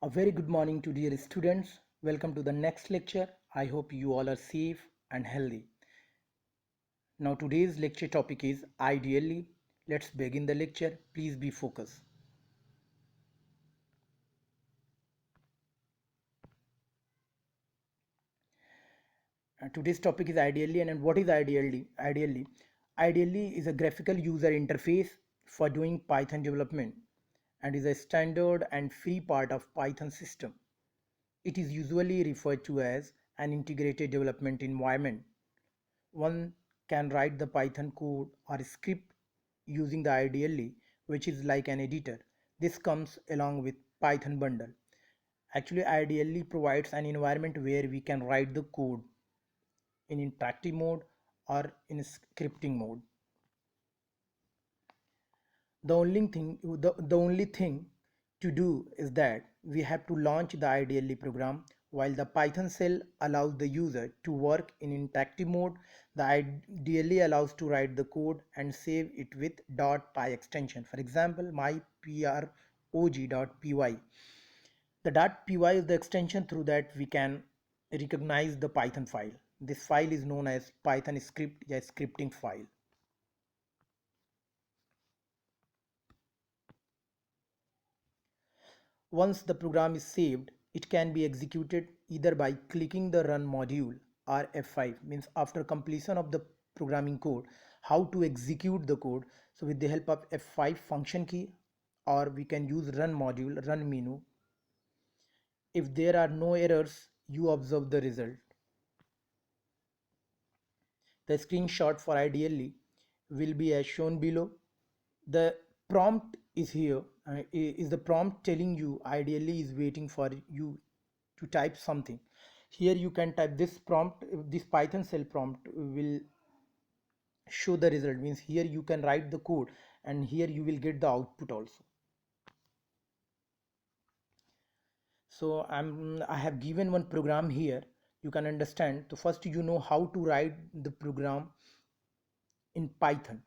A very good morning to dear students. Welcome to the next lecture. I hope you all are safe and healthy. Now today's lecture topic is ideally. Let's begin the lecture. Please be focused. Today's topic is ideally, and what is ideally? Ideally is a graphical user interface for doing Python development and is a standard and free part of Python system. It is usually referred to as an integrated development environment. One can write the Python code or script using the ideally, which is like an editor. This comes along with Python bundle. Actually, ideally provides an environment where we can write the code in interactive mode or in scripting mode. The only thing to do is that we have to launch the ideally program. While the Python shell allows the user to work in interactive mode, the ideally allows to write the code and save it with .py extension. For example, my prog.py. The .py is the extension through that we can recognize the Python file. This file is known as Python script, a scripting file. Once the program is saved, it can be executed either by clicking the run module or F5, means after completion of the programming code, how to execute the code. So with the help of F5 function key, or we can use run module, run menu. If there are no errors, you observe the result. The screenshot for ideally will be as shown below. The prompt is here, is the prompt telling you ideally is waiting for you to type something. Here you can type this prompt. This Python shell prompt will show the result, means here you can write the code and here you will get the output also. So I have given one program here. You can understand. So first you know how to write the program in Python.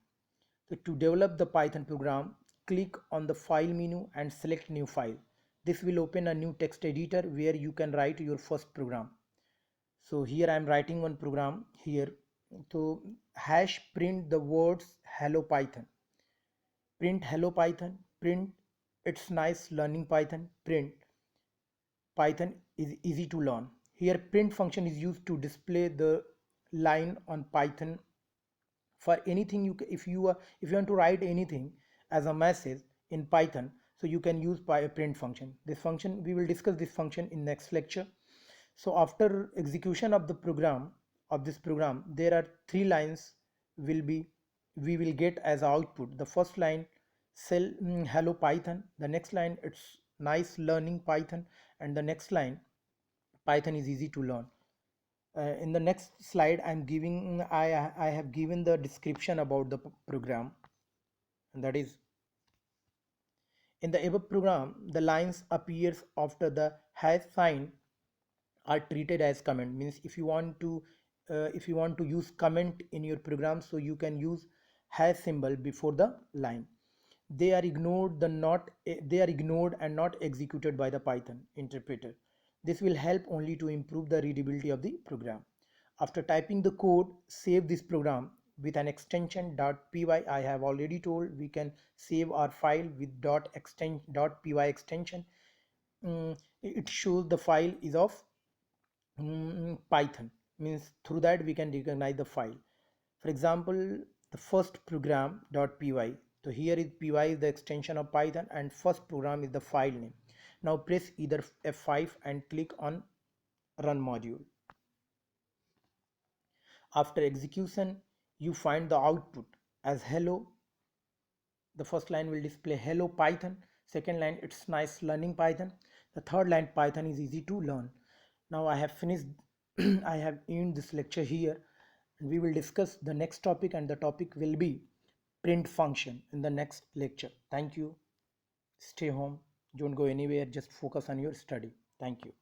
So to develop the Python program, click on the file menu and select new file. This will open a new text editor where you can write your first program. So here I am writing one program here. So hash print the words hello Python. Print hello Python. Print it's nice learning Python. Print Python is easy to learn. Here print function is used to display the line on Python. For anything if you want to write anything as a message in Python, so you can use a print function. This function, we will discuss this function in next lecture. So after execution of the program, of this program, there are three lines will be we will get as output. The first line, hello Python. The next line, it's nice learning Python. And the next line, Python is easy to learn. In the next slide I have given the description about the program, and that is, in the above program the lines appears after the hash sign are treated as comment. Means if you want to use comment in your program, so you can use hash symbol before the line. They are ignored and not executed by the Python interpreter. This will help only to improve the readability of the program. After typing the code, save this program with an extension .py. I have already told we can save our file with .py extension. It shows the file is of Python, means through that we can recognize the file. For example, the first program .py. So here is py is the extension of Python and first program is the file name. Now press either F5 and click on run module. After execution, you find the output as hello. The first line will display hello Python. Second line, it's nice learning Python. The third line, Python is easy to learn. Now I have finished I have ended this lecture here, and we will discuss the next topic, and the topic will be print function in the next lecture. Thank you. Stay home, don't go anywhere, just focus on your study. Thank you.